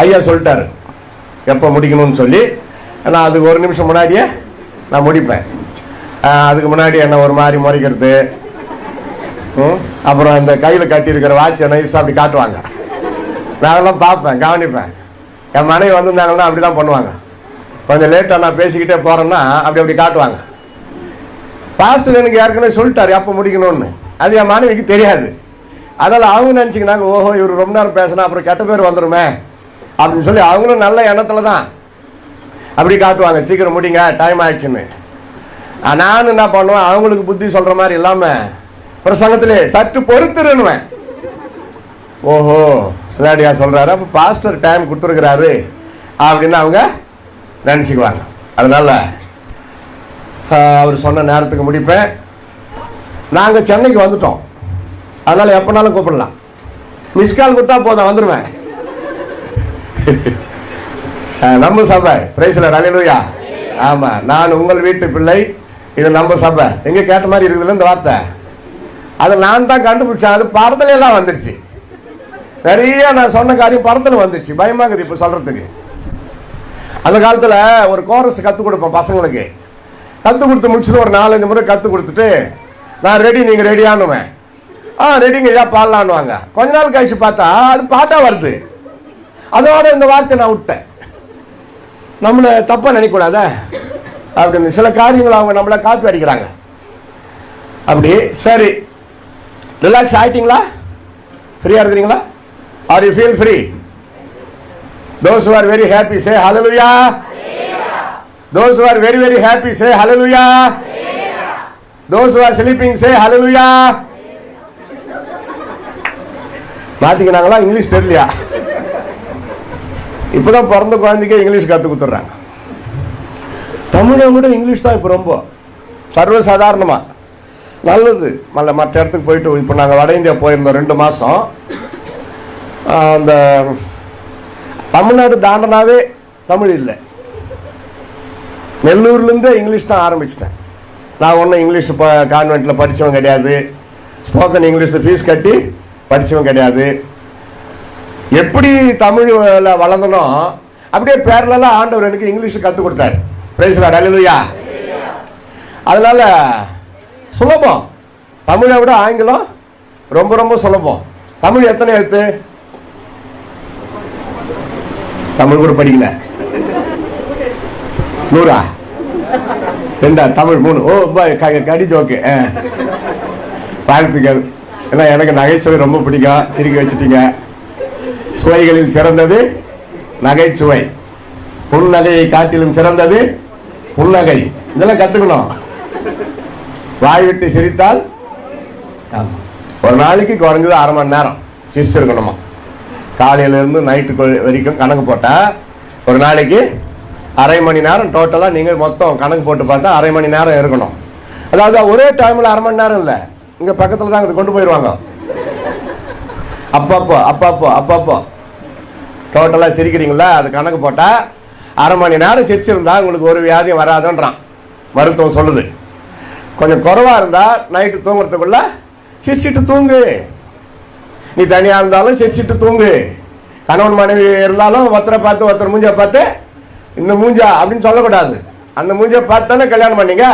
ஐயா சொல்லிட்டாரு எப்போ முடிக்கணும்னு சொல்லி. நான் அதுக்கு ஒரு நிமிஷம் முன்னாடியே நான் முடிப்பேன். அதுக்கு முன்னாடி என்ன ஒரு மாதிரி முறைக்கிறது, அப்புறம் இந்த கையில் கட்டியிருக்கிற வாட்சை நைஸாக அப்படி காட்டுவாங்க. நான் அதெல்லாம் பார்ப்பேன், கவனிப்பேன். என் மனைவி வந்திருந்தாங்கன்னா அப்படி தான் பண்ணுவாங்க. கொஞ்சம் லேட்டாக நான் பேசிக்கிட்டே போகிறேன்னா அப்படி காட்டுவாங்க. பாஸ்டர் எனக்கு ஏற்கனவே சொல்லிட்டாரு எப்போ முடிக்கணும்னு. அது என் மனைவிக்கு தெரியாது. அதனால் அவங்க நினச்சிக்கினாங்க, ஓஹோ இவர் ரொம்ப நேரம் பேசினா அப்புறம் கெட்ட பேர் வந்துடுமே அப்படின்னு சொல்லி அவங்களும் நல்ல எண்ணத்தில் தான் அப்படி காட்டுவாங்க, சீக்கிரம் முடிங்க டைம் ஆயிடுச்சுன்னு. நான் என்ன பண்ணுவேன், அவங்களுக்கு புத்தி சொல்கிற மாதிரி இல்லாமல் பிரசங்கத்திலே சற்று பொறுத்துருன்னுவேன். ஓஹோ சிலாடியா சொல்கிறாரு, அப்போ பாஸ்டர் டைம் கொடுத்துருக்கிறாரு அப்படின்னு அவங்க நினச்சிக்குவாங்க. அதனால் அவர் சொன்ன நேரத்துக்கு முடிப்பேன். நாங்கள் சென்னைக்கு வந்துட்டோம், அதனால் எப்போனாலும் கூப்பிடலாம். மிஸ்கால் கொடுத்தா போதும் வந்துடுவேன். நம்ம சபை பிரைஸ்ல ஹல்லேலூயா. ஆமாம், நான் உங்கள் வீட்டு பிள்ளை, இது நம்ம சபை. எங்கே கேட்ட மாதிரி இருக்குதுல்ல இந்த வார்த்தை, அதை நான் தான் கண்டுபிடிச்சேன். அது படத்துல எல்லாம் வந்துடுச்சு. நிறைய நான் சொன்ன காரியம் படத்துல வந்துடுச்சு. பயமாகுது இப்போ சொல்கிறதுக்கு. அந்த காலத்தில் ஒரு கோரஸ் கற்றுக் கொடுப்பேன் பசங்களுக்கு. கற்றுக் கொடுத்து முடிச்சுட்டு ஒரு 4-5 முறை கற்றுக் கொடுத்துட்டு நான் ரெடி, நீங்கள் ரெடியானுவேன். ரெடிங்க ஐயா பாடலான்னுவாங்க. கொஞ்ச நாள் கழிச்சு பார்த்தா அது பாட்டாக வருது. அதோட இந்த வார்த்தை நான் விட்டேன். நம்மளை தப்பாக நினைக்கூடாத அப்படின்னு சில காரியங்கள் அவங்க நம்மளை காப்பி அடிக்கிறாங்க. அப்படி சரி, ரிலாக்ஸ் ஆகிட்டீங்களா? ஃப்ரீயாக இருக்கிறீங்களா? Are you feel free? Those who are very happy say hallelujah. Those who are very very happy say hallelujah. Those who are sleeping say hallelujah. மாட்டிக்கினாங்களா? இங்கிலீஷ் தெரியலையா? இப்போதான் பிறந்த குழந்தைக்கே இங்கிலீஷ் கற்றுக் கொடுத்துட்றாங்க. தமிழை விட இங்கிலீஷ் தான் இப்போ ரொம்ப சர்வசாதாரணமாக நல்லது. மற்ற இடத்துக்கு போயிட்டு இப்போ நாங்கள் வட இந்தியா போயிருந்தோம் 2 மாதம். அந்த தமிழ்நாடு தாண்டனாவே தமிழ் இல்லை. நெல்லூர்லேருந்தே இங்கிலீஷ் தான் ஆரம்பிச்சிட்டேன். நான் ஒன்றும் இங்கிலீஷ் கான்வென்ட்டில் படித்தவன் கிடையாது. ஸ்போக்கன் இங்கிலீஷ் ஃபீஸ் கட்டி படித்தவன் கிடையாது. எப்படி தமிழில் வளர்ந்தனோ அப்படியே பேரலாம் ஆண்டவர் எனக்கு இங்கிலீஷ் கற்றுக் கொடுத்தாரு. பிரைஸ் தி லார்ட், ஹல்லேலூயா. அதனால் சுலபம். தமிழை விட ஆங்கிலம் ரொம்ப ரொம்ப சுலபம். தமிழ் எத்தனை எழுத்து? தமிழ் கூட படிக்கல. 100 2 தமிழ் 3. ஓ கடி ஜோக்கு. வாழ்த்துக்கள். ஏன்னா எனக்கு நகைச்சுவை ரொம்ப பிடிக்கும். சிரிக்க வச்சுட்டீங்க. சுவைகளில் சிறந்தது நகைச்சுவை, புன்னகையை காட்டிலும் சிறந்தது புன்னகை. இதெல்லாம் கற்றுக்கணும். வாய் விட்டு சிரித்தால் ஒரு நாளைக்கு குறைஞ்சது 1/2 மணி நேரம் சிரிச்சிருக்கணுமா. காலையிலேருந்து நைட்டு வரைக்கும் கணக்கு போட்டால் ஒரு நாளைக்கு 1/2 மணி நேரம் டோட்டலாக நீங்கள் மொத்தம் கணக்கு போட்டு பார்த்தா 1/2 மணி நேரம் இருக்கணும். அதாவது ஒரே டைமில் 1/2 மணி நேரம் இல்லை, இங்கே பக்கத்தில் தான் இது கொண்டு போயிடுவாங்க. அப்பப்போ டோட்டலாக சிரிக்கிறீங்களா, அது கணக்கு போட்டால் 1/2 மணி நேரம் சிரிச்சிருந்தா உங்களுக்கு ஒரு வியாதியும் வராதுன்றான் மருத்துவம் சொல்லுது. கொஞ்சம் குறைவாக இருந்தால் நைட்டு தூங்குறதுக்குள்ள சிரிச்சிட்டு தூங்கு. நீ தனியாக இருந்தாலும் சிரிச்சிட்டு தூங்கு. கணவன் மனைவி இருந்தாலும் ஒருத்தரை பார்த்து ஒருத்தர் மூஞ்சா பார்த்து இந்த மூஞ்சா அப்படின்னு சொல்லக்கூடாது. அந்த மூஞ்சை பார்த்து தானே கல்யாணம் பண்ணீங்க.